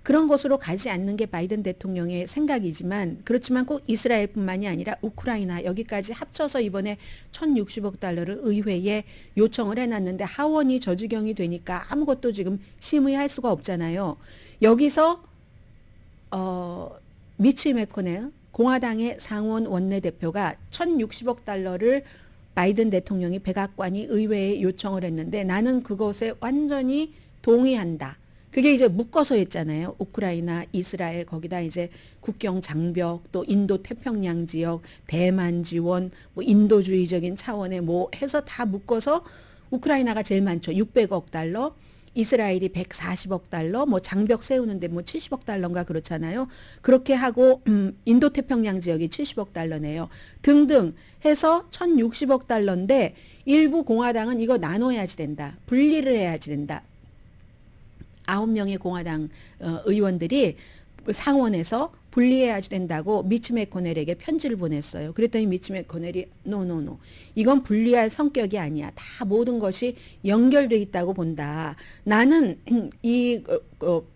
C: 그런 것으로 가지 않는 게 바이든 대통령의 생각이지만 그렇지만 꼭 이스라엘뿐만이 아니라 우크라이나 여기까지 합쳐서 이번에 1,060억 달러를 의회에 요청을 해놨는데 하원이 저지경이 되니까 아무것도 지금 심의할 수가 없잖아요. 여기서 미치 매코넬 공화당의 상원 원내대표가 1,060억 달러를 바이든 대통령이 백악관이 의회에 요청을 했는데 나는 그것에 완전히 동의한다. 그게 이제 묶어서 했잖아요. 우크라이나, 이스라엘 거기다 이제 국경 장벽 또 인도 태평양 지역, 대만 지원, 뭐 인도주의적인 차원의 뭐 해서 다 묶어서 우크라이나가 제일 많죠. 600억 달러. 이스라엘이 140억 달러, 뭐 장벽 세우는데 뭐 70억 달러인가 그렇잖아요. 그렇게 하고 인도 태평양 지역이 70억 달러네요. 등등 해서 1,060억 달러인데 일부 공화당은 이거 나눠야지 된다. 분리를 해야지 된다. 9명의 공화당 의원들이 상원에서 분리해야지 된다고 미치 매코넬에게 편지를 보냈어요. 그랬더니 미치 매코넬이 노노노 이건 분리할 성격이 아니야. 다 모든 것이 연결돼 있다고 본다. 나는 이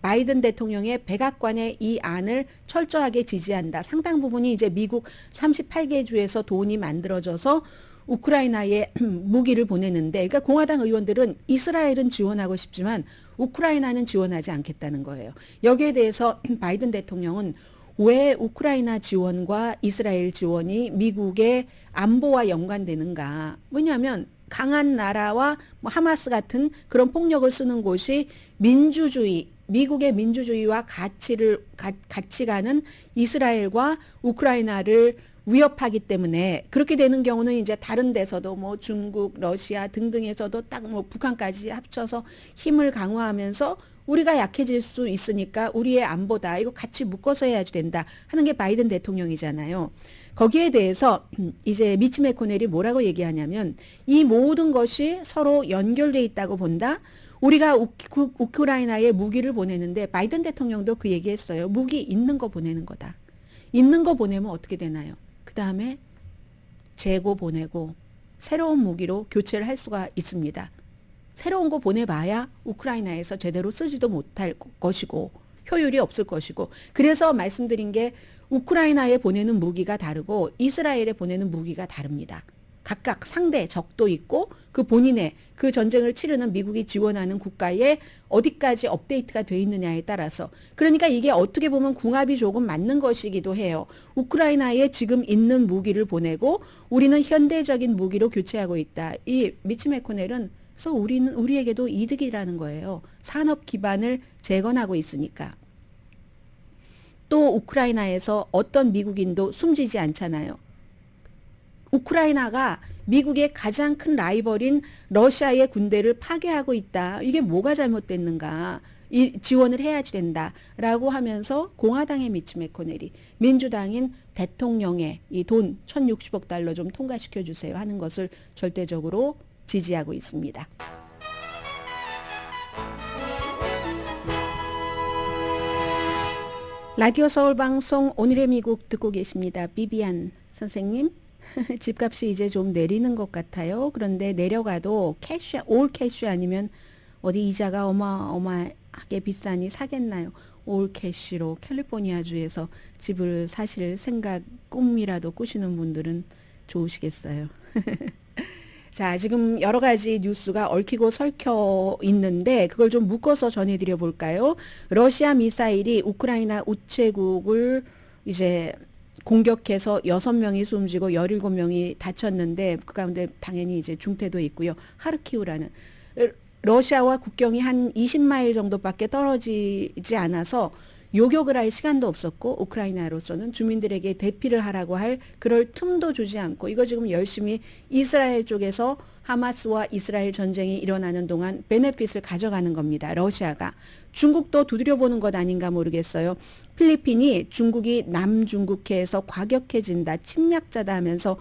C: 바이든 대통령의 백악관의 이 안을 철저하게 지지한다. 상당 부분이 이제 미국 38개 주에서 돈이 만들어져서 우크라이나에 무기를 보내는데 그러니까 공화당 의원들은 이스라엘은 지원하고 싶지만 우크라이나는 지원하지 않겠다는 거예요. 여기에 대해서 바이든 대통령은 왜 우크라이나 지원과 이스라엘 지원이 미국의 안보와 연관되는가. 왜냐하면 강한 나라와 뭐 하마스 같은 그런 폭력을 쓰는 곳이 민주주의, 미국의 민주주의와 가치가는 이스라엘과 우크라이나를 위협하기 때문에 그렇게 되는 경우는 이제 다른 데서도 뭐 중국, 러시아 등등에서도 딱 뭐 북한까지 합쳐서 힘을 강화하면서 우리가 약해질 수 있으니까 우리의 안보다 이거 같이 묶어서 해야지 된다 하는 게 바이든 대통령이잖아요. 거기에 대해서 이제 미치 매코넬이 뭐라고 얘기하냐면 이 모든 것이 서로 연결돼 있다고 본다. 우리가 우크라이나에 무기를 보내는데 바이든 대통령도 그 얘기했어요. 무기 있는 거 보내는 거다. 있는 거 보내면 어떻게 되나요? 그 다음에 재고 보내고 새로운 무기로 교체를 할 수가 있습니다. 새로운 거 보내봐야 우크라이나에서 제대로 쓰지도 못할 것이고 효율이 없을 것이고 그래서 말씀드린 게 우크라이나에 보내는 무기가 다르고 이스라엘에 보내는 무기가 다릅니다. 각각 상대 적도 있고 그 본인의 그 전쟁을 치르는 미국이 지원하는 국가에 어디까지 업데이트가 돼 있느냐에 따라서 그러니까 이게 어떻게 보면 궁합이 조금 맞는 것이기도 해요. 우크라이나에 지금 있는 무기를 보내고 우리는 현대적인 무기로 교체하고 있다. 이 미치 매코넬은 그래서 우리에게도 이득이라는 거예요. 산업 기반을 재건하고 있으니까. 또 우크라이나에서 어떤 미국인도 숨지지 않잖아요. 우크라이나가 미국의 가장 큰 라이벌인 러시아의 군대를 파괴하고 있다. 이게 뭐가 잘못됐는가. 지원을 해야지 된다라고 하면서 공화당의 미치 매코넬이 민주당인 대통령의 이 돈 1,060억 달러 좀 통과시켜 주세요 하는 것을 절대적으로 지지하고 있습니다. 라디오 서울 방송 오늘의 미국 듣고 계십니다. 비비안 선생님. 집값이 이제 좀 내리는 것 같아요. 그런데 내려가도 캐시, 올 캐시 아니면 어디 이자가 어마어마하게 비싸니 사겠나요? 올 캐시로 캘리포니아주에서 집을 사실 생각, 꿈이라도 꾸시는 분들은 좋으시겠어요. 자, 지금 여러 가지 뉴스가 얽히고 설켜 있는데 그걸 좀 묶어서 전해드려 볼까요? 러시아 미사일이 우크라이나 우체국을 이제 공격해서 6명이 숨지고 17명이 다쳤는데 그 가운데 당연히 이제 중태도 있고요. 하르키우라는 러시아와 국경이 한 20마일 정도밖에 떨어지지 않아서 요격을 할 시간도 없었고 우크라이나로서는 주민들에게 대피를 하라고 할 그럴 틈도 주지 않고 이거 지금 열심히 이스라엘 쪽에서 하마스와 이스라엘 전쟁이 일어나는 동안 베네핏을 가져가는 겁니다. 러시아가. 중국도 두드려보는 것 아닌가 모르겠어요. 필리핀이 중국이 남중국해에서 과격해진다, 침략자다 하면서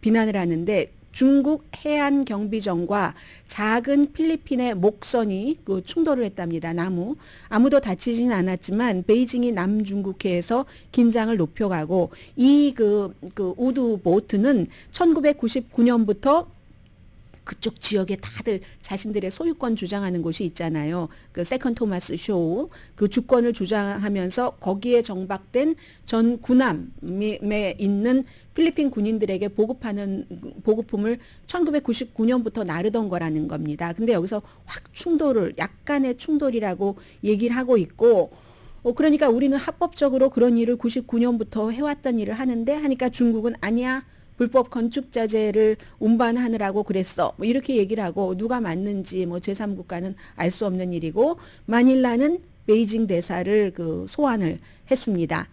C: 비난을 하는데 중국 해안경비정과 작은 필리핀의 목선이 그 충돌을 했답니다. 아무도 다치진 않았지만 베이징이 남중국해에서 긴장을 높여가고 이 그 우드 보트는 1999년부터 그쪽 지역에 다들 자신들의 소유권 주장하는 곳이 있잖아요. 그 세컨 토마스 쇼, 그 주권을 주장하면서 거기에 정박된 전 군함에 있는 필리핀 군인들에게 보급하는 보급품을 1999년부터 나르던 거라는 겁니다. 근데 여기서 확 약간의 충돌이라고 얘기를 하고 있고, 그러니까 우리는 합법적으로 그런 일을 99년부터 해왔던 일을 하는데 하니까 중국은 아니야. 불법 건축자재를 운반하느라고 그랬어. 뭐 이렇게 얘기를 하고 누가 맞는지 뭐 제3국가는 알 수 없는 일이고 마닐라는 베이징 대사를 소환을 했습니다.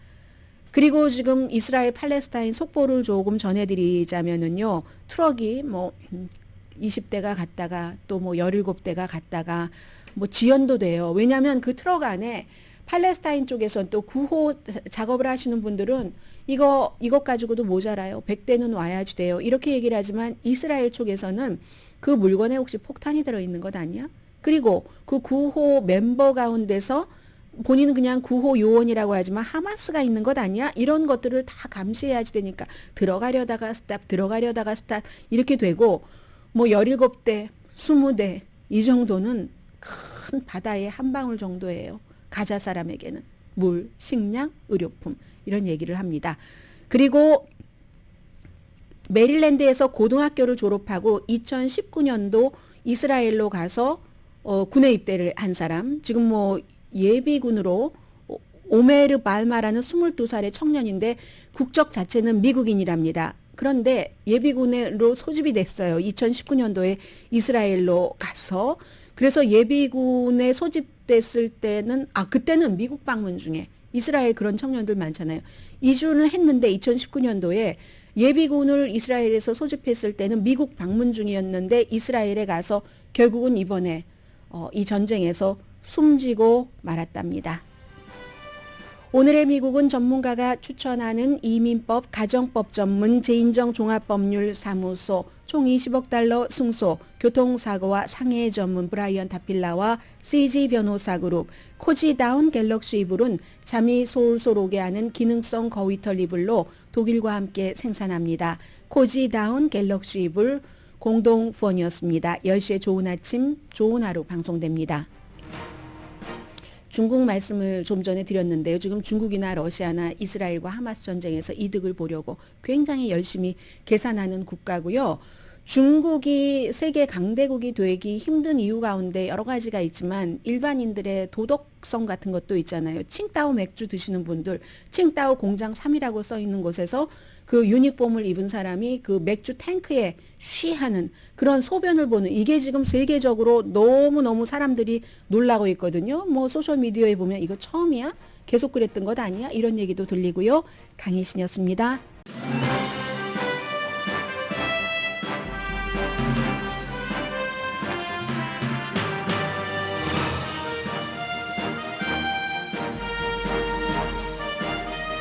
C: 그리고 지금 이스라엘 팔레스타인 속보를 조금 전해드리자면은요. 트럭이 뭐 20대가 갔다가 또 뭐 17대가 갔다가 뭐 지연도 돼요. 왜냐하면 그 트럭 안에 팔레스타인 쪽에서는 또 구호 작업을 하시는 분들은 이것 가지고도 모자라요. 100대는 와야지 돼요. 이렇게 얘기를 하지만 이스라엘 쪽에서는 그 물건에 혹시 폭탄이 들어있는 것 아니야? 그리고 그 구호 멤버 가운데서 본인은 그냥 구호 요원이라고 하지만 하마스가 있는 것 아니야? 이런 것들을 다 감시해야지 되니까 들어가려다가 스탑 이렇게 되고 뭐 17대, 20대 이 정도는 큰 바다의 한 방울 정도예요. 가자 사람에게는 물, 식량, 의료품 이런 얘기를 합니다. 그리고 메릴랜드에서 고등학교를 졸업하고 2019년도 이스라엘로 가서 군에 입대를 한 사람, 지금 뭐 예비군으로 오메르 발마라는 22살의 청년인데 국적 자체는 미국인이랍니다. 그런데 예비군으로 소집이 됐어요. 2019년도에 이스라엘로 가서. 그래서 예비군에 소집됐을 때는 그때는 미국 방문 중에 이스라엘 그런 청년들 많잖아요. 이주는 했는데 2019년도에 예비군을 이스라엘에서 소집했을 때는 미국 방문 중이었는데 이스라엘에 가서 결국은 이번에 이 전쟁에서 숨지고 말았답니다. 오늘의 미국은 전문가가 추천하는 이민법 가정법 전문 재인정 종합법률사무소 총 20억 달러 승소, 교통사고와 상해 전문 브라이언 다필라와 CG 변호사 그룹, 코지다운 갤럭시 이불은 잠이 솔솔 오게 하는 기능성 거위털 이불로 독일과 함께 생산합니다. 코지다운 갤럭시 이불 공동 후원이었습니다. 10시에 좋은 아침, 좋은 하루 방송됩니다. 중국 말씀을 좀 전에 드렸는데요. 지금 중국이나 러시아나 이스라엘과 하마스 전쟁에서 이득을 보려고 굉장히 열심히 계산하는 국가고요. 중국이 세계 강대국이 되기 힘든 이유 가운데 여러 가지가 있지만 일반인들의 도덕성 같은 것도 있잖아요. 칭따오 맥주 드시는 분들, 칭따오 공장 3이라고 써 있는 곳에서 그 유니폼을 입은 사람이 그 맥주 탱크에 쉬하는 그런 소변을 보는 이게 지금 세계적으로 너무너무 사람들이 놀라고 있거든요. 뭐 소셜미디어에 보면 이거 처음이야? 계속 그랬던 것 아니야? 이런 얘기도 들리고요. 강희신이었습니다.